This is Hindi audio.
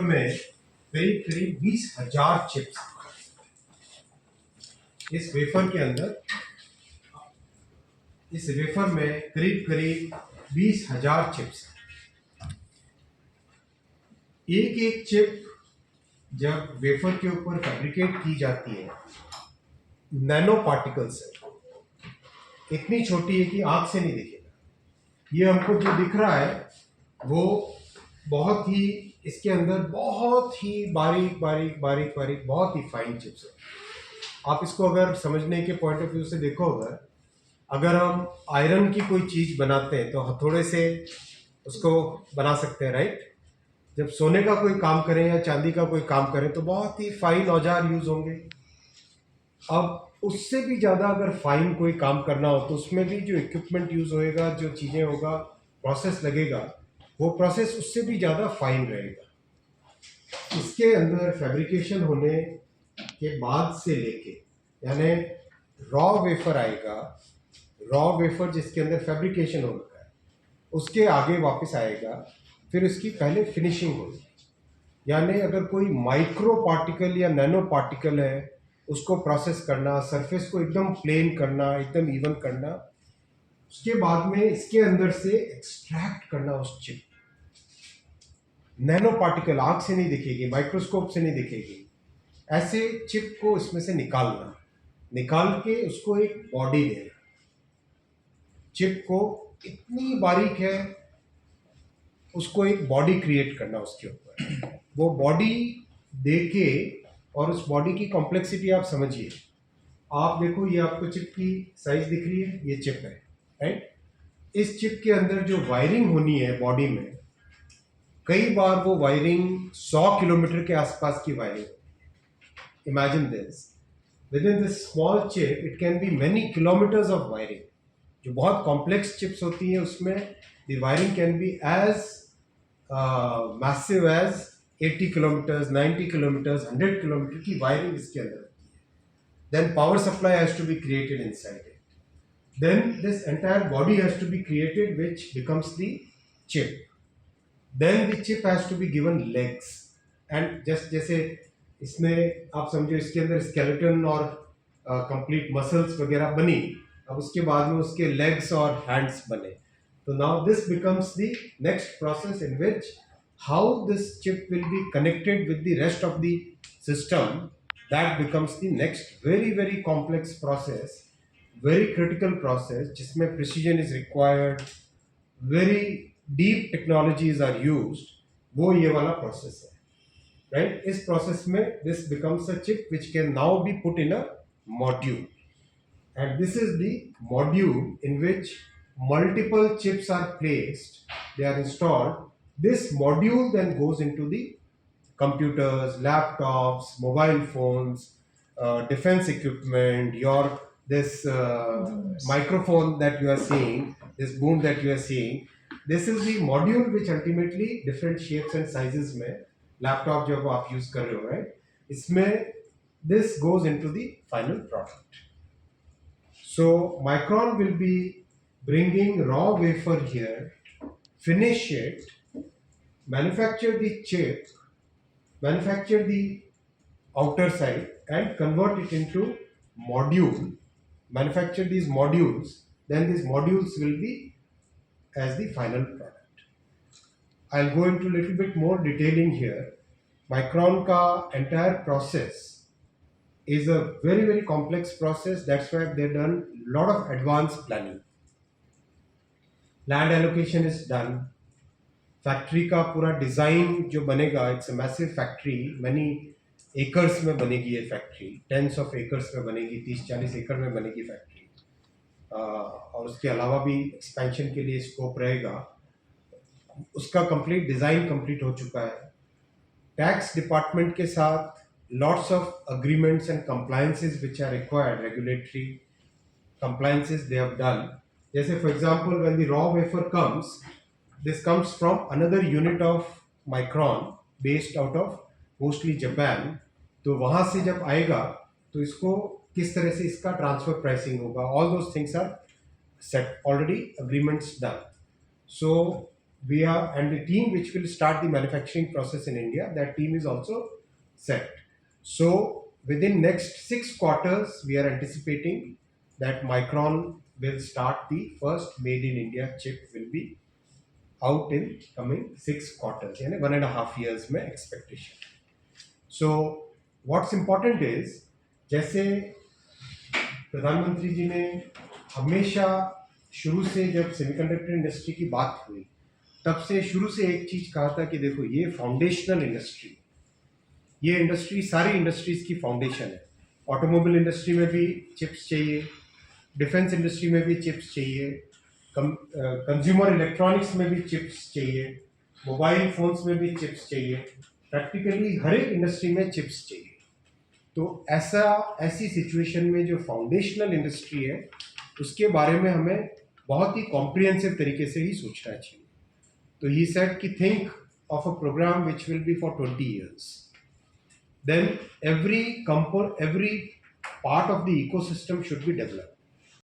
में करीब करीब 20,000 चिप्स। इस वेफर के अंदर, इस वेफर में करीब करीब 20,000 चिप्स। एक एक चिप जब वेफर के ऊपर फैब्रिकेट की जाती है, नैनो पार्टिकल्स है, इतनी छोटी है कि आंख से नहीं दिखेगा। ये हमको जो दिख रहा है वो बहुत ही, इसके अंदर बहुत ही बारीक बारीक बारीक बारीक बहुत ही फाइन चिप्स है। आप इसको अगर समझने के पॉइंट ऑफ व्यू से देखो, अगर हम आयरन की कोई चीज बनाते हैं तो हथौड़े से उसको बना सकते हैं, राइट। जब सोने का कोई काम करें या चांदी का कोई काम करें तो बहुत ही फाइन औजार यूज होंगे। अब उससे भी ज़्यादा अगर फाइन कोई काम करना हो तो उसमें भी जो इक्विपमेंट यूज होएगा, जो चीज़ें होगा, प्रोसेस लगेगा, वो प्रोसेस उससे भी ज़्यादा फाइन रहेगा। इसके अंदर फैब्रिकेशन होने के बाद से लेके, यानी रॉ वेफर आएगा, रॉ वेफर जिसके अंदर फैब्रिकेशन हो रखा है, उसके आगे वापस आएगा, फिर इसकी पहले फिनिशिंग होगी। यानी अगर कोई माइक्रो पार्टिकल या नैनो पार्टिकल है, उसको प्रोसेस करना, सरफेस को एकदम प्लेन करना, एकदम इवन करना, उसके बाद में इसके अंदर से एक्सट्रैक्ट करना उस चिप। नैनो पार्टिकल आंख से नहीं दिखेगी, माइक्रोस्कोप से नहीं दिखेगी, ऐसे चिप को इसमें से निकालना, निकाल के उसको एक बॉडी देना। चिप को इतनी बारीक है, उसको एक बॉडी क्रिएट करना उसके ऊपर। वो बॉडी देके, और उस बॉडी की कॉम्प्लेक्सिटी आप समझिए। आप देखो, ये आपको चिप की साइज दिख रही है, ये चिप है, राइट। इस चिप के अंदर जो वायरिंग होनी है बॉडी में, कई बार वो वायरिंग 100 किलोमीटर के आसपास की wiring. Imagine this, within this small chip it can be many kilometres of wiring. जो बहुत कॉम्प्लेक्स चिप्स होती हैं उसमें the wiring can be as massive as 80 kilometres, 90 kilometres, 100 kilometre की वायरिंग इसके अंदर होती है। Then power supply has to be created inside it. Then this entire body has to be created, which becomes the chip. Then the chip has to be given legs. And just जैसे इसमें आप समझो इसके अंदर skeleton और complete muscles वगैरह बनी, अब उसके बाद में उसके legs और hands बने। So now this becomes the next process in which how this chip will be connected with the rest of the system. That becomes the next very very complex process, very critical process, जिसमें precision is required, very deep technologies are used। वो ये वाला process है, right। इस process में this becomes a chip which can now be put in a module, and this is the module in which multiple chips are placed, they are installed। This module then goes into the computers, laptops, mobile phones, defense equipment, your this microphone that you are seeing, this boom that you are seeing, this is the module which ultimately different shapes and sizes में laptop जब आप use कर रहे हो, right, इसमें this goes into the final product। So Micron will be bringing raw wafer here, finish it, manufacture the chip, manufacture the outer side, and convert it into module, manufacture these modules, then these modules will be as the final product। I'll go into a little bit more detailing here। Micron ka entire process is a very very complex process, that's why they've done a lot of advanced planning। Land allocation is done, factory का पूरा डिज़ाइन जो बनेगा, it's a massive factory, many acres में बनेगी ये फैक्ट्री, टेंस ऑफ एकर्स में बनेगी, 30-40 एकड़ में बनेगी फैक्ट्री। और उसके अलावा भी एक्सपेंशन के लिए स्कोप रहेगा। उसका कंप्लीट डिज़ाइन कंप्लीट हो चुका है। टैक्स डिपार्टमेंट के साथ lots of agreements and compliances which are required, regulatory compliances they have done. जैसे for example when the raw wafer comes, this comes from another unit of Micron based out of mostly Japan। तो वहाँ से जब आएगा तो इसको किस तरह से इसका ट्रांसफर प्राइसिंग होगा, all those things are set already, agreements done। So we are, and the team which will start the manufacturing process in India, that team is also set. So within next 6 quarters, we are anticipating that Micron will start the first made in India chip will be out in coming 6 quarters, यानी 1.5 years में expectation. So what's important is, जैसे प्रधानमंत्री जी ने हमेशा शुरू से जब सेमीकंडक्टर इंडस्ट्री की बात हुई तब से शुरू से एक चीज कहा था कि देखो ये फाउंडेशनल इंडस्ट्री, ये इंडस्ट्री सारी इंडस्ट्रीज की फाउंडेशन है. ऑटोमोबाइल इंडस्ट्री में भी चिप्स चाहिए, डिफेंस इंडस्ट्री में भी चिप्स चाहिए, कंज्यूमर इलेक्ट्रॉनिक्स में भी चिप्स चाहिए, मोबाइल फोन्स में भी चिप्स चाहिए, प्रैक्टिकली हर एक इंडस्ट्री में चिप्स चाहिए. तो ऐसी सिचुएशन में जो फाउंडेशनल इंडस्ट्री है उसके बारे में हमें बहुत ही कॉम्प्रिहेंसिव तरीके से ही सोचना चाहिए. तो ही सेड कि think of a program which will be for 20 years. Then every part of the ecosystem should be developed.